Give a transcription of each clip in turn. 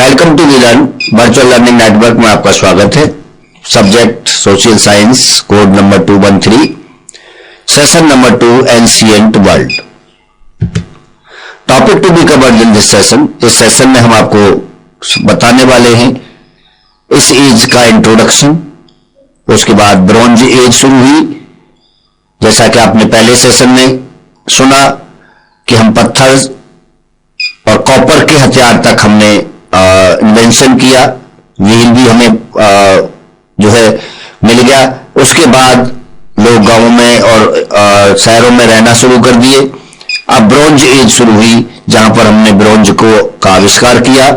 Welcome to learn virtual learning network में आपका स्वागत है। Subject social science, code number 213, session number 2, ancient world. Topic to be covered in this session. इस सेशन में हम आपको बताने वाले हैं इस एज का इंट्रोडक्शन। उसके बाद ब्रॉन्ज एज शुरू हुई। जैसा कि आपने पहले सेशन में सुना कि हम पत्थर और कॉपर के हथियार तक हमने इन्वेंशन किया, व्हील भी हमें जो है मिल गया। उसके बाद लोग गांवों में और शहरों में रहना शुरू कर दिए। अब ब्रॉन्ज एज शुरू हुई जहां पर हमने ब्रॉन्ज का आविष्कार किया।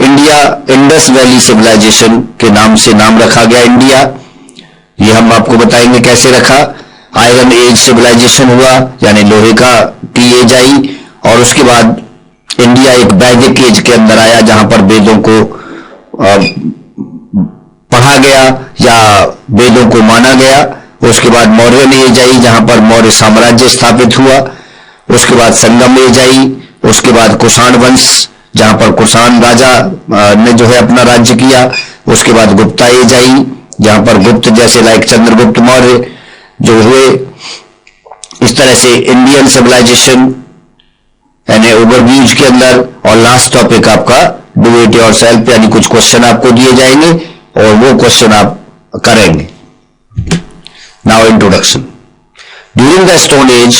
इंडिया इंडस वैली सिविलाइजेशन के नाम से नाम रखा गया इंडिया। ये हम आपको बताएंगे कैसे रखा। आयरन एज सिविलाइजेशन हुआ, यानी लोहे की एज आई। और उसके बाद इंडिया एक वैदिक एज के अंदर आया जहां पर वेदों को पढ़ा गया या वेदों को माना गया। उसके बाद मौर्यन एज आई जहां पर मौर्य साम्राज्य स्थापित हुआ। उसके बाद संगम एज आई। उसके बाद कुषाण वंश जहां पर कुषाण राजा ने जो है अपना राज्य किया। उसके बाद गुप्ता एज आई जहां पर गुप्त जैसे लाइक चंद्रगुप्त मौर्य जो हुए। इस तरह से इंडियन सिविलाइजेशन यानी ओवरव्यूज के अंदर। और लास्ट टॉपिक आपका डू इट योरसेल्फ, यानी कुछ क्वेश्चन आपको दिए जाएंगे और वो क्वेश्चन आप करेंगे। Now introduction. During the stone age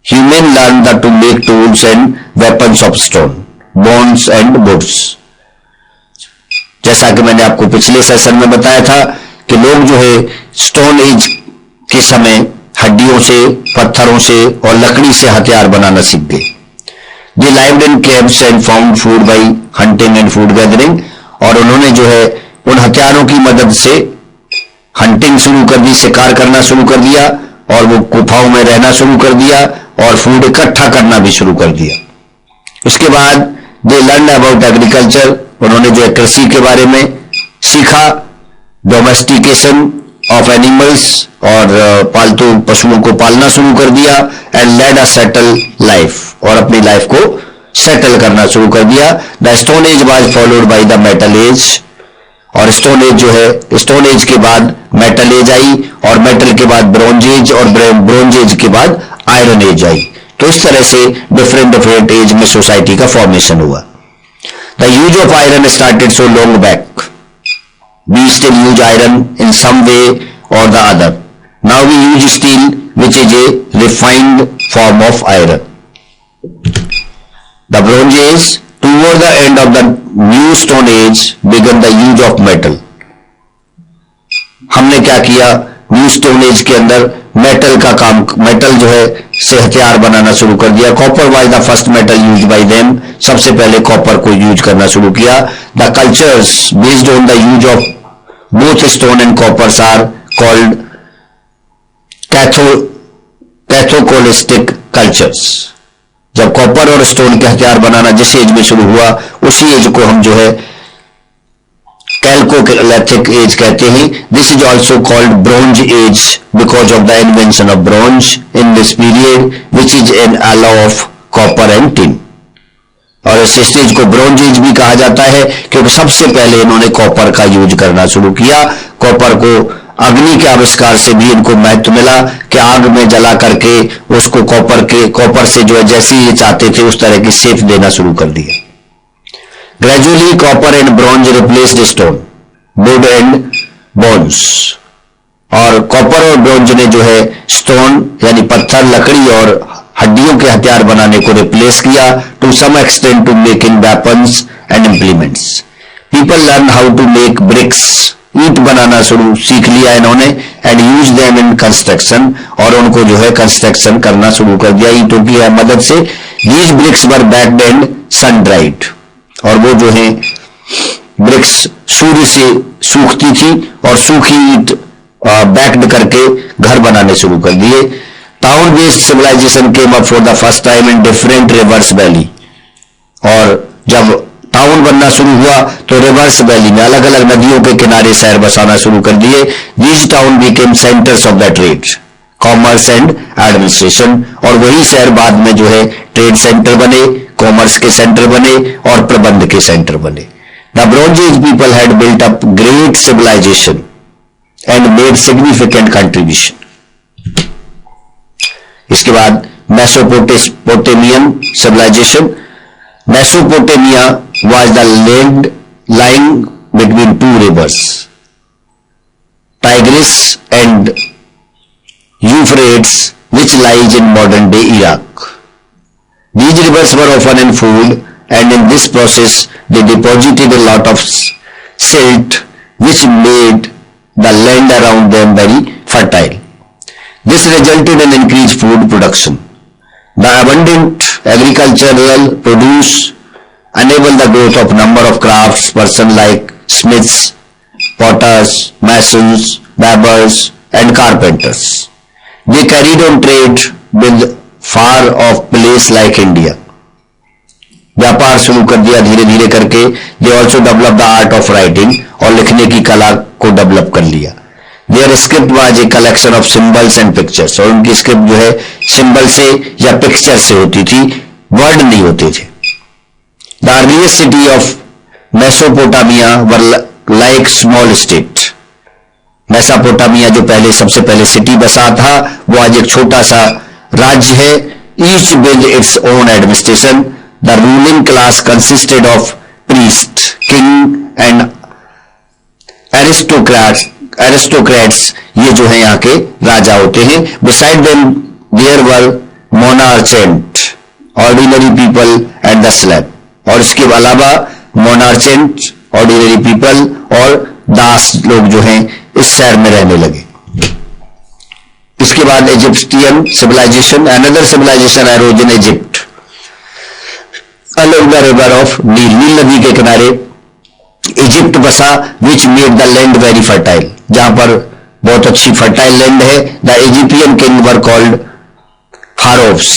human learn to make tools and weapons of stone, bones and woods. जैसा कि मैंने आपको पिछले सेशन में बताया था कि लोग जो है स्टोन एज के समय हड्डियों से, पत्थरों से और लकड़ी से हथियार बनाना सीख गए। They lived in caves and found food by hunting and food gathering. और उन्होंने जो है उन हथियारों की मदद से हंटिंग शुरू कर दी, शिकार करना शुरू कर दिया और वो गुफाओं में रहना शुरू कर दिया और फूड इकट्ठा करना भी शुरू कर दिया। इसके बाद दे लर्न अबाउट एग्रीकल्चर। उन्होंने जो है कृषि के बारे में सीखा, डोमेस्टिकेशन ऑफ एनिमल्स और पालतू पशुओं को पालना शुरू कर दिया। And led a settle life, और अपनी लाइफ को सेटल करना शुरू कर दिया। The stone age was followed by the metal age. और स्टोन एज जो है, स्टोन एज के बाद मेटल एज आई और मेटल के बाद ब्रॉन्ज एज और ब्रॉन्ज एज के बाद आयरन एज आई। तो इस तरह से डिफरेंट एज में सोसाइटी का फॉर्मेशन हुआ। The use of iron started so long back. We still use iron in some way or the other. Now we use steel, which is a refined form of iron. The Bronze Age, toward the end of the New Stone Age, began the use of metal. हमने क्या किया, new stone age के अंदर metal का काम, metal जो है से हथियार बनाना शुरू कर दिया। Copper was the first metal use by them. सबसे पहले कॉपर को यूज करना शुरू किया। The cultures based on the use of both stone and coppers are called chalcolithic cultures. जब कॉपर और स्टोन के हथियार बनाना जिस एज में शुरू हुआ उसी एज को हम जो है कैल्कोलिथिक एज कहते हैं। This is also called bronze age because of the invention of bronze in this period which is an allow of copper and tin. और इस स्टेज को ब्रॉन्ज एज भी कहा जाता है क्योंकि सबसे पहले इन्होंने कॉपर का यूज करना शुरू किया। कॉपर को अग्नि के आविष्कार से भी इनको महत्व मिला कि आग में जला करके उसको कॉपर से जो है जैसे ये चाहते थे उस तरह की शेप देना शुरू कर दिया। Gradually copper and bronze replaced stone, would and bones. और कॉपर और ब्रॉन्ज ने जो है स्टोन यानी पत्थर, लकड़ी और हड्डियों के हथियार बनाने को रिप्लेस किया to some extent to making weapons and implements. People learn how to make bricks. ईंट बनाना शुरू सीख लिया इन्होंने। And use them in construction, और उनको जो है कंस्ट्रक्शन करना शुरू कर दिया ईंटों की मदद से। These bricks were baked and sun dried. और वो जो है ब्रिक्स सूर्य से सूखती थी और सूखी ईंट बैक्ड करके घर बनाने शुरू कर दिए। Town based civilisation came up for the first time in different rivers valley. और जब टाउन बनना शुरू हुआ तो रिवर्स वैली में अलग अलग नदियों के किनारे शहर बसाना शुरू कर दिए। These town became centres of the trade, commerce and administration. और वही शहर बाद में जो है ट्रेड सेंटर बने, कॉमर्स के सेंटर बने और प्रबंध के सेंटर बने. The bronze age people had built up great civilisation and made significant contribution. इसके बाद Mesopotamian civilisation. Mesopotamia was the land lying between two rivers, Tigris and Euphrates, which lies in modern day Iraq. These rivers were often in flood, and in this process they deposited a lot of silt, which made the land around them very fertile. This resulted in increased food production. The abundant agricultural produce enable the growth of number of crafts persons like smiths, potters, masons, barbers and carpenters. They carried on trade with far off place like India. व्यापार शुरू कर दिया धीरे धीरे करके. They also developed the art of writing और लिखने की कला को डेवलप कर लिया. Their script was a collection of symbols and pictures. और उनकी स्क्रिप्ट जो है सिंबल से या पिक्चर से होती थी, वर्ड नहीं होते थे. The earliest city of Mesopotamia were like small state. Mesopotamia जो पहले सबसे पहले सिटी बसा था वो आज एक छोटा सा राज्य है. Each with its own administration. The ruling class consisted of priest, king and aristocrats. ये जो है यहाँ के राजा होते हैं. Beside them there were monarchs, ordinary people and the slave. और इसके अलावा मोनार्चेंट, ऑर्डिनरी पीपल और दास लोग जो हैं इस शहर में रहने लगे. इसके बाद Egyptian civilization. Another civilization arose in Egypt along the river of Nile. Nile नदी के किनारे इजिप्ट बसा, which made the land very fertile. जहां पर बहुत अच्छी फर्टाइल लैंड है. The Egyptian king were called pharaohs.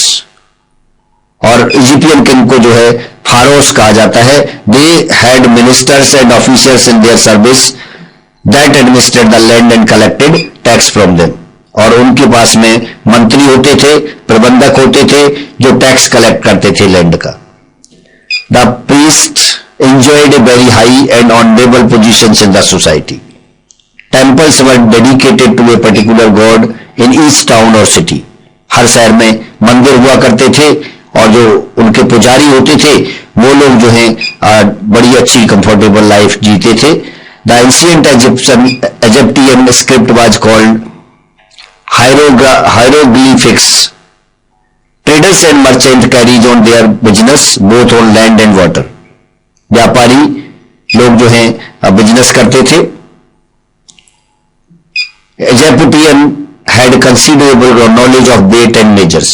और इजिप्शियन किंग को जो है फारोस कहा जाता है. They had ministers and officers in their service that administrated the land and collected tax from them. और उनके पास में मंत्री होते थे, प्रबंधक होते थे जो टैक्स कलेक्ट करते थे लैंड का. The priest enjoyed a very high and honourable positions in the society. Temples were dedicated to a particular god in each town और सिटी. हर शहर में मंदिर हुआ करते थे और जो उनके पुजारी होते थे वो लोग जो हैं बड़ी अच्छी कंफर्टेबल लाइफ जीते थे. The ancient Egyptian script was called hieroglyphics. Traders and merchant carries on their business both on land and water. व्यापारी लोग जो हैं बिजनेस करते थे. Egyptian had considerable knowledge of weight and measures.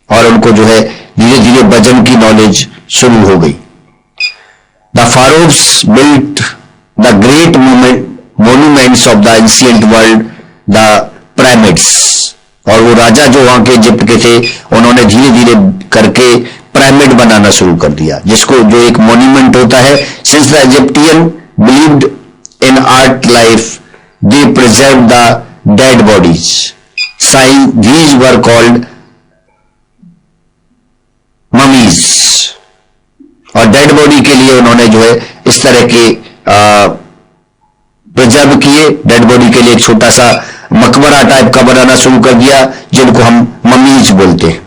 और उनको जो है धीरे धीरे वजन की नॉलेज शुरू हो गई. The pharaohs built the great monuments of the ancient world, the pyramids. और वो राजा जो वहां के इजिप्ट के थे उन्होंने धीरे धीरे करके पिरामिड बनाना शुरू कर दिया, जिसको जो एक मोन्यूमेंट होता है. Since the Egyptian believed in art life they preserve the dead bodies. Sign these were called mummies. और डेड बॉडी के लिए उन्होंने जो है इस तरह के प्रिजर्व किए. डेड बॉडी के लिए एक छोटा सा मकबरा टाइप का बनाना शुरू कर दिया जिनको हम ममीज बोलते हैं.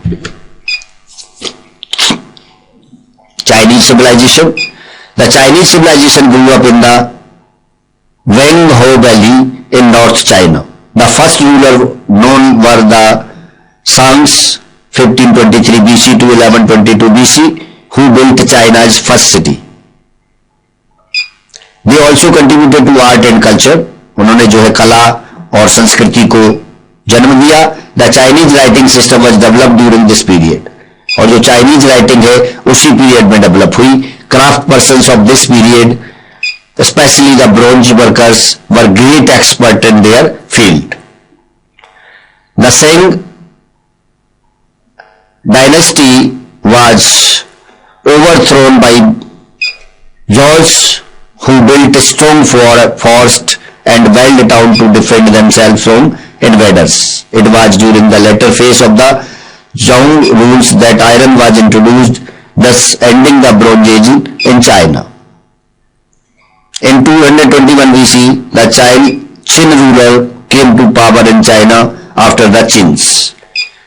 Chinese civilisation. The Chinese civilisation grew up in the Hwang Ho valley in north China. The first ruler known were the Shangs 1523 BC to 1122 BC, who built China's first city. They also contributed to art and culture. उन्होंने जो है कला और संस्कृति को जन्म दिया. The Chinese writing system was developed during this period. और जो चाइनीज राइटिंग है उसी पीरियड में डेवलप हुई. Craft persons of this period, especially the bronze workers, were great expert in their field. The Shang dynasty was overthrown by Zhou, who built a strong forest and walled town to defend themselves from invaders. It was during the latter phase of the Zhou rules that iron was introduced. thus ending the Bronze Age in China. In 221 BC, the Qin ruler came to power in China after the Qins.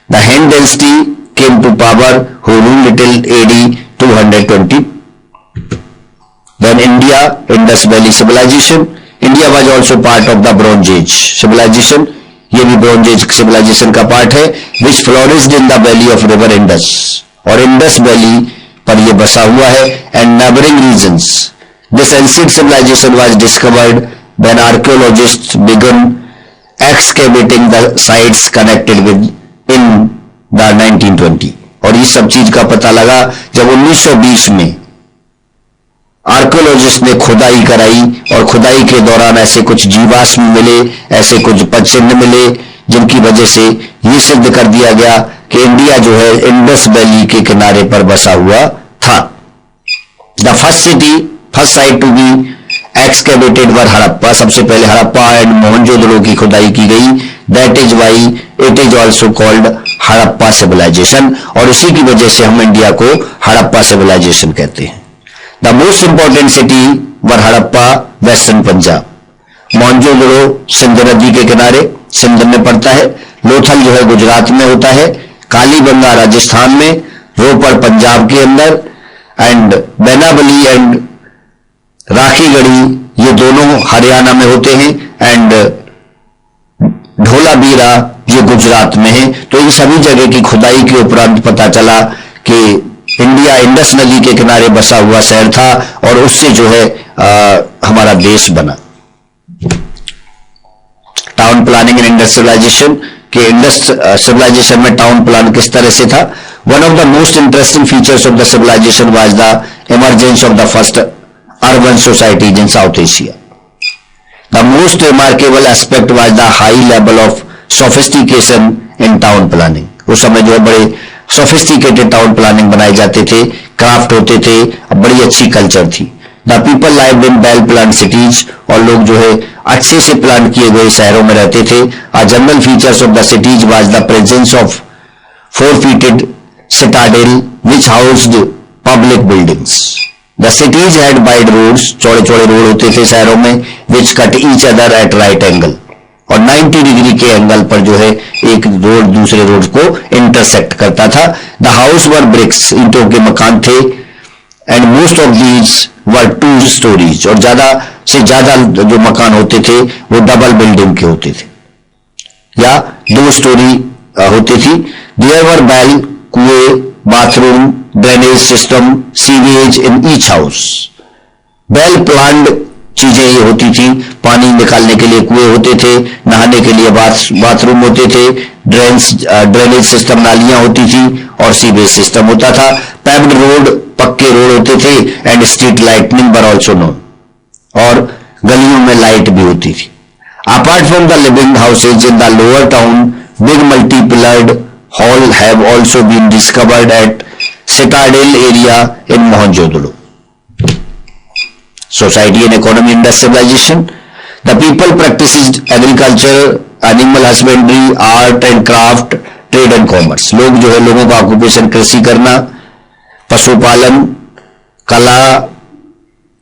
The Han dynasty came to power, who ruled till AD 220. Then India, Indus Valley Civilization. India was also part of the Bronze Age civilization. ये भी Bronze Age civilization का part है, which flourished in the valley of river Indus. और Indus Valley पर ये बसा हुआ है and neighboring regions. This ancient civilization was discovered when archaeologists began excavating the sites connected with in the 1920. और इस सब चीज का पता लगा जब 1920 में आर्कियोलॉजिस्ट ने खुदाई कराई और खुदाई के दौरान ऐसे कुछ जीवाश्म मिले, ऐसे कुछ पदचिह्न मिले, जिनकी वजह से यह सिद्ध कर दिया गया कि इंडिया जो है इंडस वैली के किनारे पर बसा हुआ था. The first site to be excavated were Harappa. सबसे पहले हड़प्पा एंड मोहनजोदड़ो की खुदाई की गई. That is why it is also called Harappa civilization. और इसी की वजह से हम इंडिया को हड़प्पा सिविलाइजेशन कहते हैं. The most important city were Harappa, western Punjab. Mohenjodaro Sindh नदी के किनारे सिंध में पड़ता है. लोथल जो है गुजरात में होता है. कालीबंगा राजस्थान में. रोपड़ पंजाब के अंदर. एंड बेनावली एंड राखीगढ़ी ये दोनों हरियाणा में होते हैं. एंड ढोलावीरा ये गुजरात में है. तो इन सभी जगह की खुदाई के उपरांत पता चला कि इंडिया इंडस नदी के किनारे बसा हुआ शहर था और उससे जो है हमारा देश बना. Town planning in Indus civilisation के इंडस सिविलाइजेशन में टाउन प्लान किस तरह से था. One of the most interesting features of the civilisation was the emergence of the first urban societies in South Asia. The most remarkable aspect was the high level of sophistication in town planning. उस समय जो है बड़े sophisticated town planning बनाए जाते थे, craft होते थे, बड़ी अच्छी कल्चर थी. The people lived in well plan cities. और लोग जो है अच्छे से प्लान किए गए शहरों में रहते थे. A general features of the cities was the presence of 4-फीटेड citadel which housed public buildings. The cities had wide roads. चौड़े चौड़े रोड होते थे शहरों में, which cut each other at right angle. और 90 डिग्री के एंगल पर जो है एक रोड दूसरे रोड को इंटरसेक्ट करता था. The house were bricks. ईंटों के मकान थे. And most of these were 2 storeys. और ज्यादा से ज्यादा जो मकान होते थे वो डबल बिल्डिंग के होते थे या 2 स्टोरी होती थी. देयर वर वेल, कुएं, bathroom, drainage system, sewage in each house. Well planned चीजें ये होती थी. पानी निकालने के लिए कुएं होते थे, नहाने के लिए बाथरूम होते थे, ड्रेनेज सिस्टम नालियां होती थी और सीवेज सिस्टम होता था. पेव्ड रोड, पक्के रोड होते थे. And street lightning were also known. और गलियों में लाइट भी होती थी. Apart from the living houses in the lower town, big multi pillared hall have also been discovered at Citadel area in Mohenjo-daro. Society and economy in the civilization. The people practiced agriculture, animal husbandry, art and craft, trade and commerce. लोग जो है लोगों का occupation कृषि करना, पशुपालन, कला,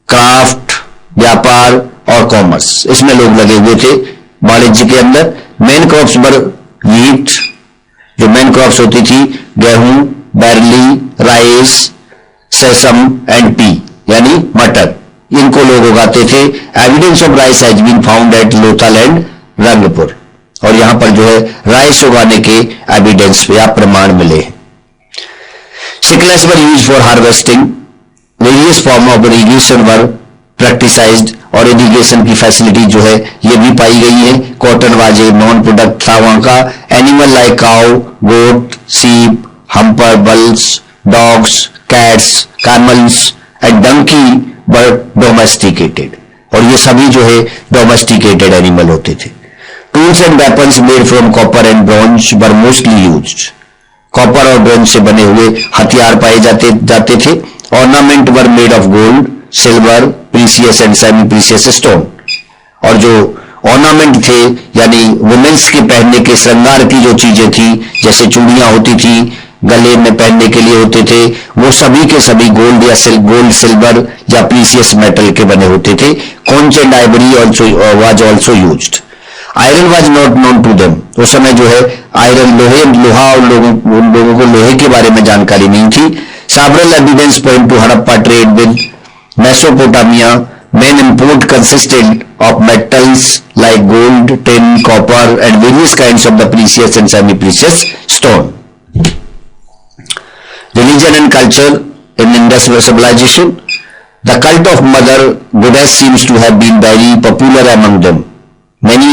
craft, व्यापार और कॉमर्स, इसमें लोग लगे हुए थे वाणिज्य के अंदर. Main crops were wheat. जो मेन क्रॉप्स होती थी गेहूं, barley, rice, sesame and pea यानी मटर, इनको लोग उगाते थे. Evidence of rice has been found at Lothal and Rangpur. और यहां पर जो है राइस उगाने के एविडेंस या प्रमाण मिले. Sickles were use for harvesting. Various form of irrigation were practised. और इरिगेशन की फैसिलिटी जो है ये भी पाई गई है. कॉटन वाजे नॉन प्रोडक्ट था वहां का. Animal like cow, goat, sheep, humped, bulls, dogs, cats, camels and donkey were domesticated. और ये सभी जो है डोमेस्टिकेटेड एनिमल होते थे. Tools and weapons made from copper and bronze were mostly used. Copper और ब्रॉन्ज से बने हुए हथियार पाए जाते थे. Ornament were made of gold, silver, precious and semi precious stone. और जो ऑर्नामेंट थे यानी वुमेन्स के पहनने के श्रृंगार की जो चीजें थी, जैसे चूड़ियां होती थी, गले में पहनने के लिए होते थे, वो सभी के सभी गोल्ड या गोल्ड, सिल्वर या प्रीसियस मेटल के बने होते थे. Conch and ivory was also used. Iron was not known to them. उस समय जो है आयरन, लोहा और उन लोगों को लोहे के बारे में जानकारी नहीं थी. Several evidence point to Harappa trade with Mesopotamia. Main import consisted of metals like gold, tin, copper and various kinds of the precious and semi-precious stone. Religion and culture in Indus civilization. The cult of Mother Goddess seems to have been very popular among them. Many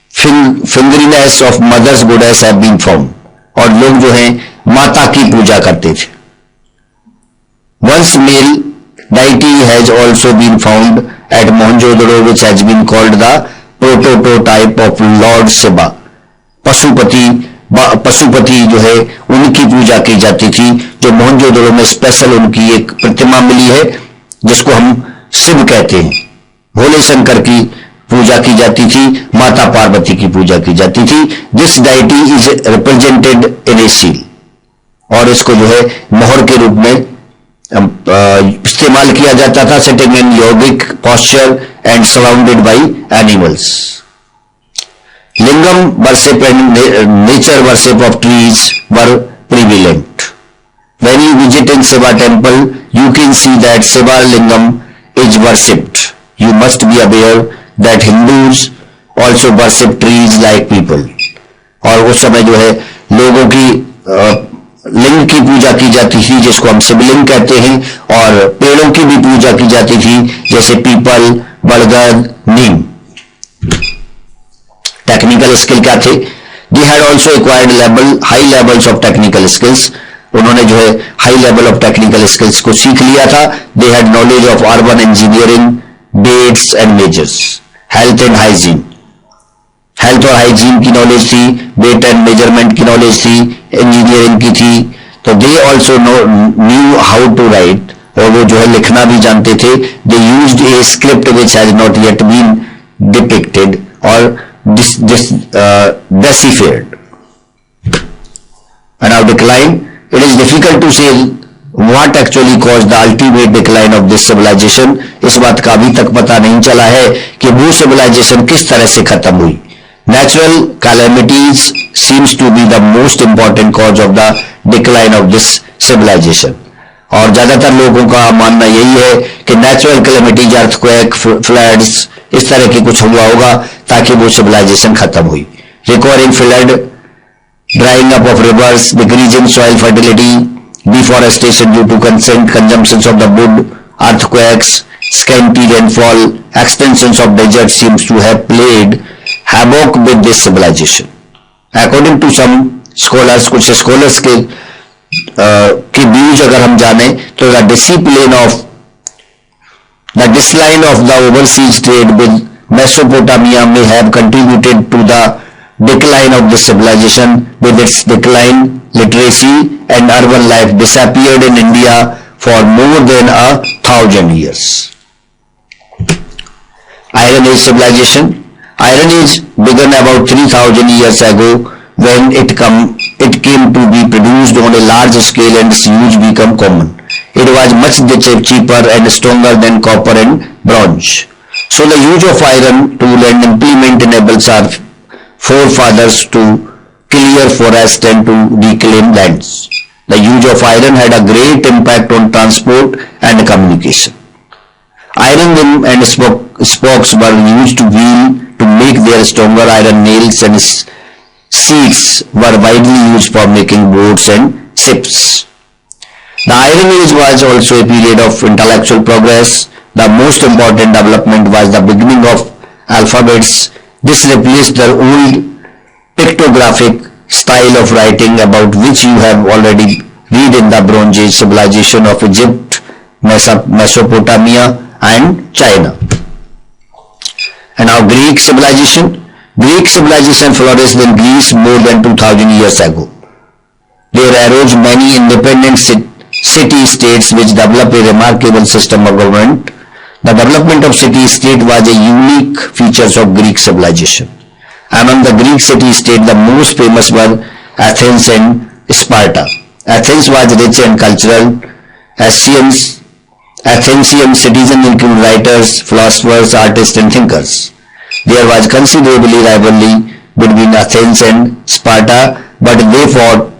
figurines of Mother's Goddess have been found. और लोग जो हैं माता की पूजा करते थे. Once male deity has also been found at Mohenjo-daro, which has been called the prototype of Lord Shiva. Pashupati जो है उनकी पूजा की जाती थी, जो मोहनजोदड़ो में स्पेशल उनकी एक प्रतिमा मिली है जिसको हम शिव कहते हैं. भोले शंकर की पूजा की जाती थी, माता पार्वती की पूजा की जाती थी. This deity is represented in A seal, और इसको जो है मोहर के रूप में इस्तेमाल किया जाता था, sitting in yogic posture and surrounded by animals. Lingam worship and nature worship of trees were prevalent. When you visit in Shiva temple, you can see that Shiva lingam is worshipped. You must be aware that Hindus also worship trees like people. और उस समय जो है लोगों की लिंग की पूजा की जाती थी, जिसको हम शिवलिंग कहते हैं, और पेड़ों की भी पूजा की जाती थी, जैसे पीपल, बरगद, नीम. टेक्निकल स्किल क्या थे? They had also acquired high levels of technical skills. उन्होंने जो है high level of technical skills को सीख लिया था. They had knowledge of urban engineering, dates and measures, health and hygiene. Health और हाइजीन की नॉलेज थी, वेट एंड मेजरमेंट की नॉलेज थी, इंजीनियरिंग की थी. तो they also knew how to write, और वो जो है लिखना भी जानते थे. They used A script which has not yet been depicted or deciphered. And now decline. It is difficult to say what actually caused the ultimate decline of this civilization. इस बात का अभी तक पता नहीं चला है कि वो civilization किस तरह से खत्म हुई. Natural calamities seems to be the most important cause of the decline of this civilization. और ज्यादातर लोगों का मानना यही है कि नेचुरल कैलेमिटीज, अर्थक्वेक, फ्लड्स, इस तरह की कुछ हुआ होगा ताकि वो सिविलाइजेशन खत्म हुई. Recovering flood, drying up of rivers, decrease in soil fertility, deforestation due to consumption of the wood, earthquakes, scanty rainfall, extension of desert seems to have played havoc with this civilisation. According to some scholars, कुछ scholars के views अगर हम जाने तो the decline of the overseas trade with Mesopotamia may have contributed to the decline of this civilization. With its decline, literacy and urban life disappeared in India for more than 1,000 years. Iron Age civilization. Iron Age began about 3,000 years ago when it came to be produced on a large scale and its use became common. It was much cheaper and stronger than copper and bronze. So the use of iron tool and implement enables our forefathers to clear forest and to reclaim lands. The use of iron had a great impact on transport and communication. Iron rim and spokes were used to wheel to make their stronger. Iron nails and seats were widely used for making boats and ships. The Iron Age was also a period of intellectual progress. The most important development was the beginning of alphabets. This replaced the old pictographic style of writing about which you have already read in the Bronze Age civilization of Egypt, Mesopotamia and China. And now Greek civilization. Greek civilization flourished in Greece more than 2,000 years ago. There arose many independent city-states which developed a remarkable system of government. The development of city-state was a unique feature of Greek civilization. Among the Greek city-states, the most famous were Athens and Sparta. Athens was rich and cultural. Athenian citizens include writers, philosophers, artists, and thinkers. There was considerable rivalry between Athens and Sparta, but they fought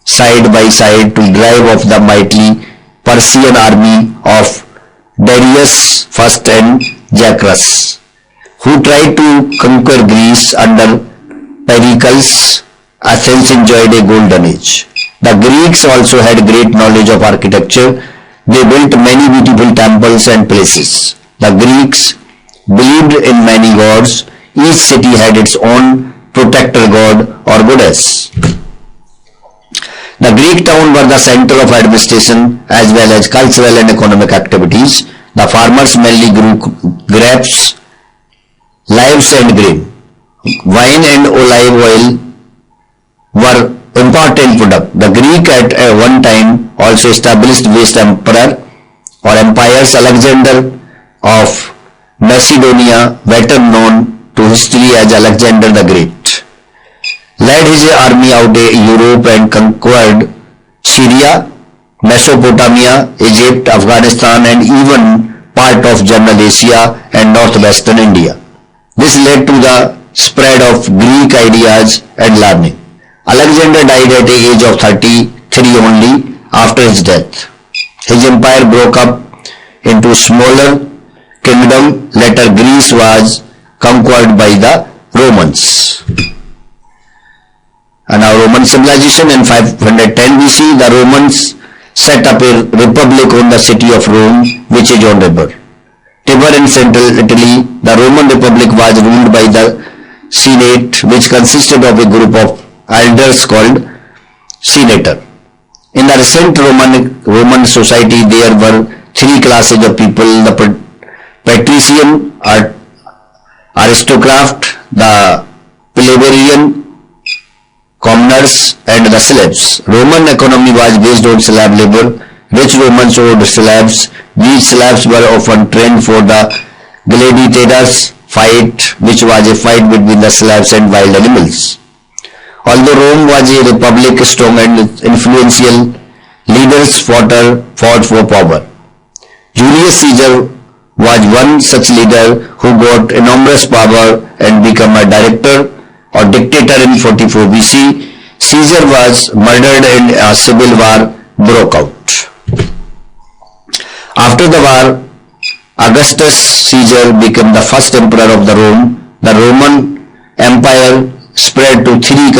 side by side to drive off the mighty Persian army of Darius I and Jacras, who tried to conquer Greece under Pericles. Athens enjoyed a golden age. The Greeks also had great knowledge of architecture. They built many beautiful temples and places. The Greeks believed in many gods. Each city had its own protector god or goddess. The Greek town were the center of administration as well as cultural and economic activities. The farmers mainly grew grapes, lives and grain. Wine and olive oil were important products. The Greek at one time also established vast empires. Alexander of Macedonia, better known to history as Alexander the Great, led his army out of Europe and conquered Syria, Mesopotamia, Egypt, Afghanistan, and even part of General Asia and northwestern India. This led to the spread of Greek ideas and learning. Alexander died at the age of 33 only. After his death, his empire broke up into smaller kingdom. Later, Greece was conquered by the Romans. And our Roman civilization in 510 BC, the Romans set up a republic on the city of Rome, which is on river Tiber in central Italy. The Roman Republic was ruled by the Senate, which consisted of a group of elders called Senator. In the recent Roman society, there were three classes of people: the patrician, aristocrat, the plebeian, commoners, and the slaves. Roman economy was based on slave labor. Rich Romans owned slaves. These slaves were often trained for the gladiators fight, which was a fight between the slaves and wild animals. Although Rome was a republic, strong and influential leaders fought for power. Julius Caesar was one such leader who got enormous power and became a director or dictator in 44 BC. Caesar was murdered and a civil war broke out. After the war, Augustus Caesar became the first emperor of the Rome. The Roman Empire spread to three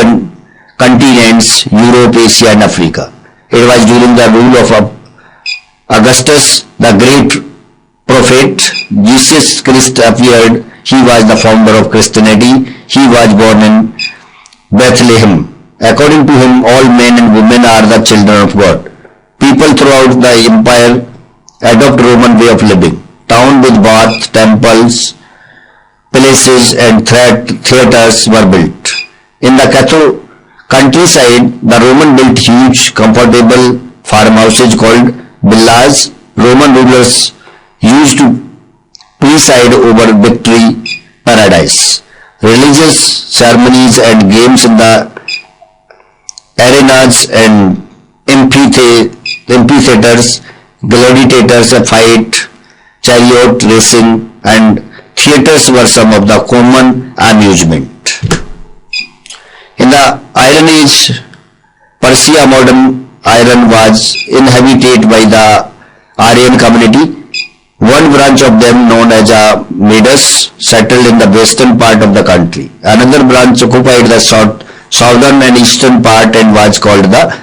continents: Europe, Asia, and Africa. It was during the rule of Augustus, the great prophet, Jesus Christ appeared. He was the founder of Christianity. He was born in Bethlehem. According to him, all men and women are the children of God. People throughout the empire adopt Roman way of living. Town with baths, temples, palaces, and theaters were built. In the countryside, the Roman built huge, comfortable farmhouses called villas. Roman rulers used to preside over victory paradise. Religious ceremonies and games in the arenas and amphitheaters, gladiators fight, chariot racing, and theaters were some of the common amusement. In the Iron Age, Persia, modern Iran, was inhabited by the Aryan community. One branch of them, known as Medes, settled in the western part of the country. Another branch occupied the southern and eastern part and was called the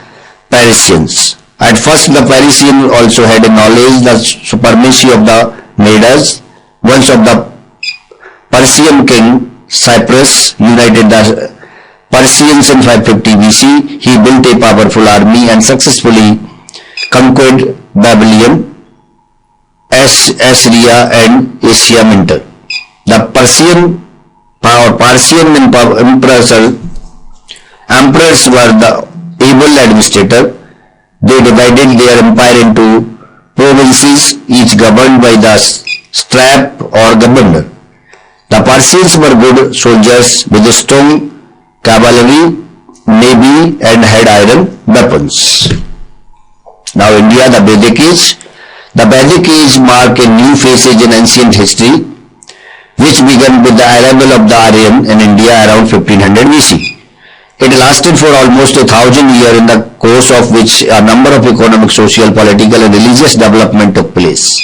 Parisians. At first, the Parisians also had acknowledged the supremacy of the Medes. Once of the Persian king Cyrus united the Persians in 550 BC. He built a powerful army and successfully conquered Babylon, Assyria, and Asia Minor. The Persian emperors were the able administrator. They divided their empire into provinces, each governed by the satrap or governor. The Persians were good soldiers with strong cavalry. navy and had iron weapons. Now India, the Vedic Age. The Vedic Age marked a new phase in ancient history, which began with the arrival of the Aryan in India around 1500 BC. It lasted for almost 1,000 years, in the course of which a number of economic, social, political and religious development took place.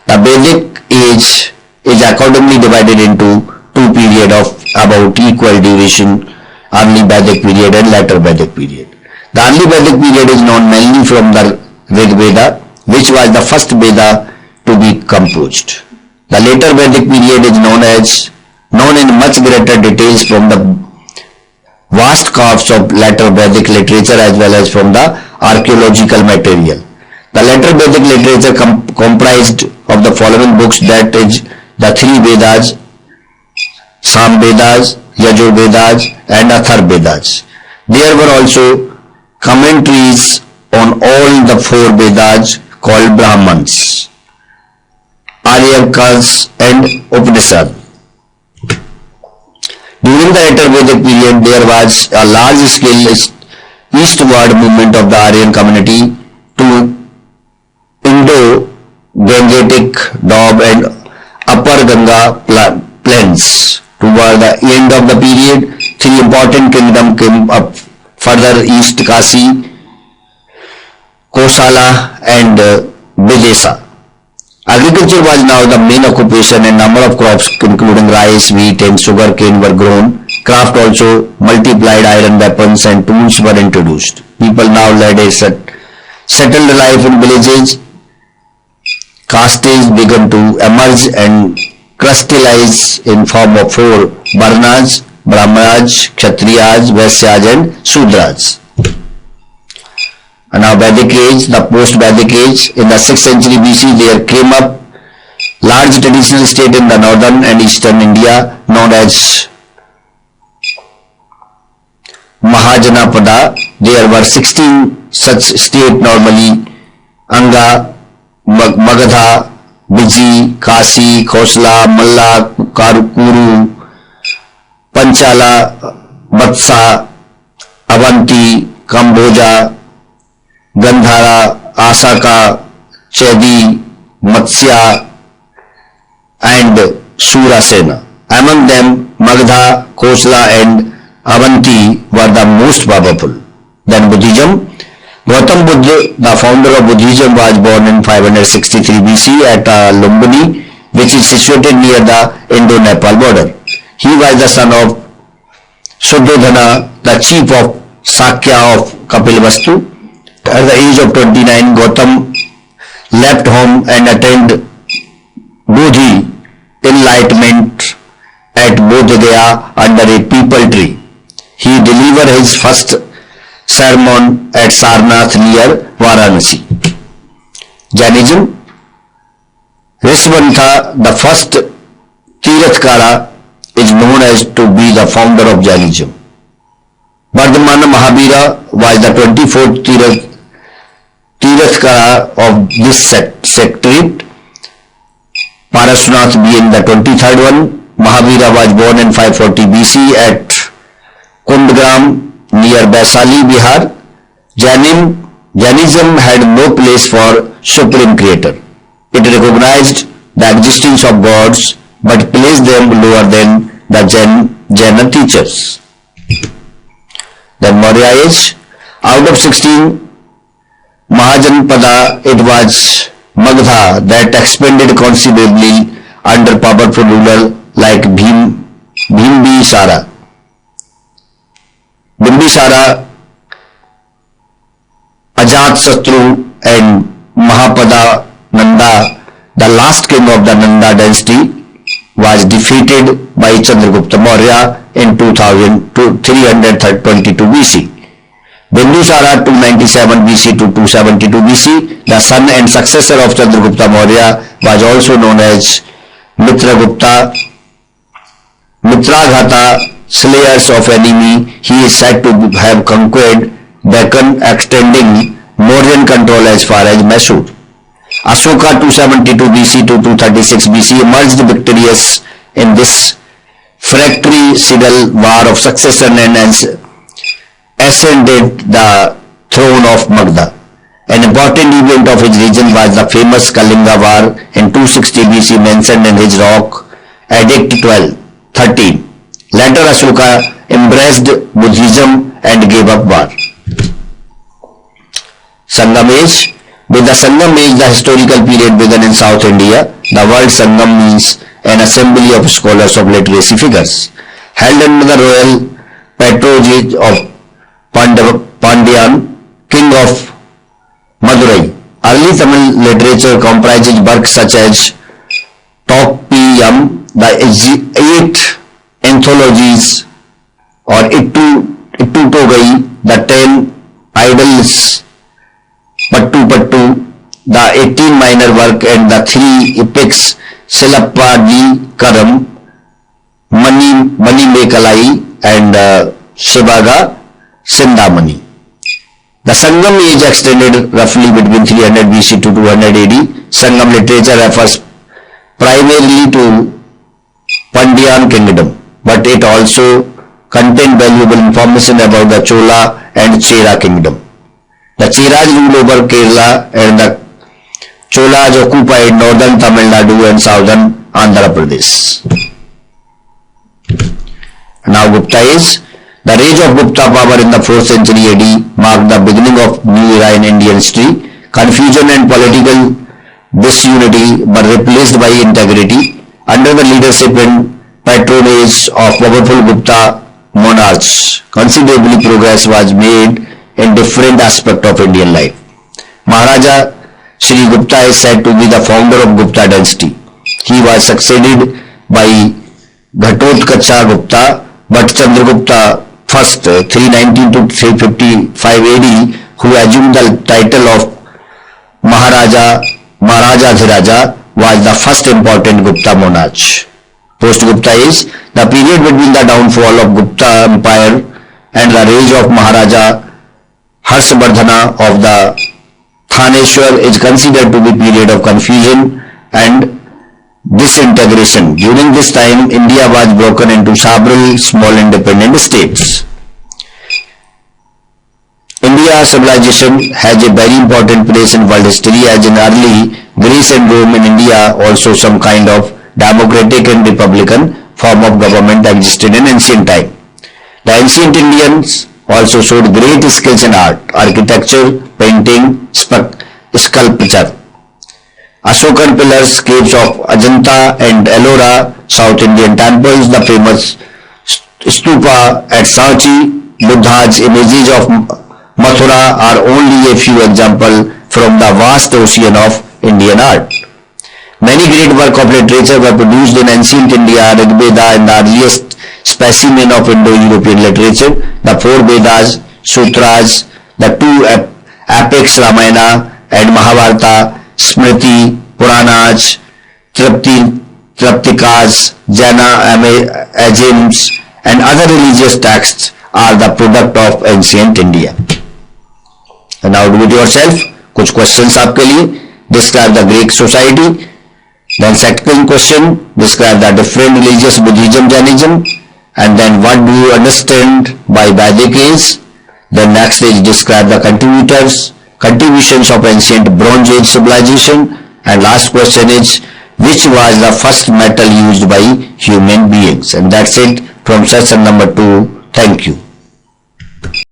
The Vedic Age is accordingly divided into two periods of about equal duration, early Vedic period and later Vedic period. The early Vedic period is known mainly from the Rig Veda, which was the first Veda to be composed. The later Vedic period is known in much greater details from the vast corpus of later Vedic literature as well as from the archaeological material. The later Vedic literature comprised of the following books, that is the three Vedas, Sam Vedas, Yajur Vedas and Athar Vedas. There were also commentaries on all the four Vedas called Brahmans, Aryakas and Upanishad. During the later Vedic period, there was a large-scale eastward movement of the Aryan community to Indo-Gangetic Doab and Upper Ganga plains. Toward the end of the period, three important kingdoms came up further east: Kasi, Kosala and Videsa. Agriculture was now the main occupation, and number of crops including rice, wheat and sugar cane were grown. Craft also multiplied, iron weapons and tools were introduced. People now led a settled life in villages. Castes began to emerge and crystallize in form of four Varnas: Brahmanas, Kshatriyas, Vaisyas and Sudras. And now Vedic Age, the post-Vedic Age. In the 6th century BC, there came up large traditional state in the northern and eastern India known as Mahajanapada. There were 16 such states normally: Anga, Magadha, Viji, Kasi, Khosla, Malla, Kuru, Panchala, Vatsa, Avanti, Kamboja, Gandhara, Asaka, Chedi, Matsya and Surasena. Among them, Magadha, Khosla and Avanti were the most powerful. Then Buddhism. Gautam Buddha, the founder of Buddhism, was born in 563 BC at Lumbini, which is situated near the Indo-Nepal border. He was the son of Suddhodana, the chief of Sakya of Kapilvastu. At the age of 29, Gautam left home and attained Bodhi enlightenment at Bodhgaya under a peepal tree. He delivered his first sermon at Sarnath near Varanasi. Jainism. Rishabhantha, the first Tirathkara, is known as to be the founder of Jainism. Vardhamana Mahabira was the 24th Tirathkara of this sectorate, Parashurnath being the 23rd one. Mahavira was born in 540 BC at Kundgram near Vaisali, Bihar. Jainism had no place for Supreme Creator. It recognized the existence of gods but placed them lower than the Jaina teachers. Then Maurya Age. Out of 16 Mahajanapada, it was Magadha that expanded considerably under powerful ruler like Bimbisara. Bimbisara, Ajatasattu and Mahapada Nanda, the last king of the Nanda dynasty, was defeated by Chandragupta Maurya in 322 BC. Bindusara 297 BC to 272 BC, the son and successor of Chandragupta Maurya, was also known as Mitraghata, slayers of enemy. He is said to have conquered Deccan, extending Mauryan control as far as Mysore. Ashoka 272 BC to 236 BC emerged victorious in this fratricidal war of succession and ascended the throne of Magda. An important event of his region was the famous Kalinga War in 260 BC mentioned in his rock Edict 13. Later Ashoka embraced Buddhism and gave up war. Sangam Age. With the Sangam Age, the historical period began in South India. The word Sangam means an assembly of scholars of literacy figures. Held under the royal patronage of Pandyan, king of Madurai. Early Tamil literature comprises works such as Toppiyam, the 8 anthologies, or Ittu Togai, the 10 idylls, Pattu Pattu, the 18 minor work, and the 3 epics, Silappadi Mani Mekalai, and Shivaga Sindhamani. The Sangam age extended roughly between 300 BC to 200 AD. Sangam literature refers primarily to Pandyan kingdom, but it also contained valuable information about the Chola and Chera kingdom. The Cheras ruled over Kerala and the Cholas occupied northern Tamil Nadu and southern Andhra Pradesh. Now Gupta age. The age of Gupta power in the 4th century AD marked the beginning of new era in Indian history. Confusion and political disunity were replaced by integrity. Under the leadership and patronage of powerful Gupta monarchs, considerable progress was made in different aspects of Indian life. Maharaja Sri Gupta is said to be the founder of Gupta dynasty. He was succeeded by Ghatotkacha Gupta, but Chandragupta first 319 to 355 AD, who assumed the title of Maharaja was the first important Gupta monarch. Post-Gupta is the period between the downfall of Gupta Empire and the reign of Maharaja Harshvardhana of the Thaneshwar is considered to be a period of confusion and disintegration. During this time, India was broken into several small independent states. India civilization has a very important place in world history, as in early Greece and Rome. In India also some kind of democratic and republican form of government existed in ancient time. The ancient Indians also showed great skills in art, architecture, painting, sculpture. Ashokan pillars, caves of Ajanta and Ellora, South Indian temples, the famous stupa at Sanchi, Buddha's images of Mathura are only a few examples from the vast ocean of Indian art. Many great works of literature were produced in ancient India. Rig Veda and the earliest specimen of Indo-European literature, the 4 Vedas, Sutras, the 2 epics Ramayana and Mahabharata, Smriti, Puranas, Triptikas, Jaina Agims and other religious texts are the product of ancient India. And now do it yourself. कुछ questions आपके लिए. Describe the Greek society. Then second question, describe the different religious Buddhism, Jainism. And then what do you understand by Vedic age? Then next is describe the contributions of ancient Bronze Age civilization. And last question is, which was the first metal used by human beings? And that's it from session number 2. Thank you.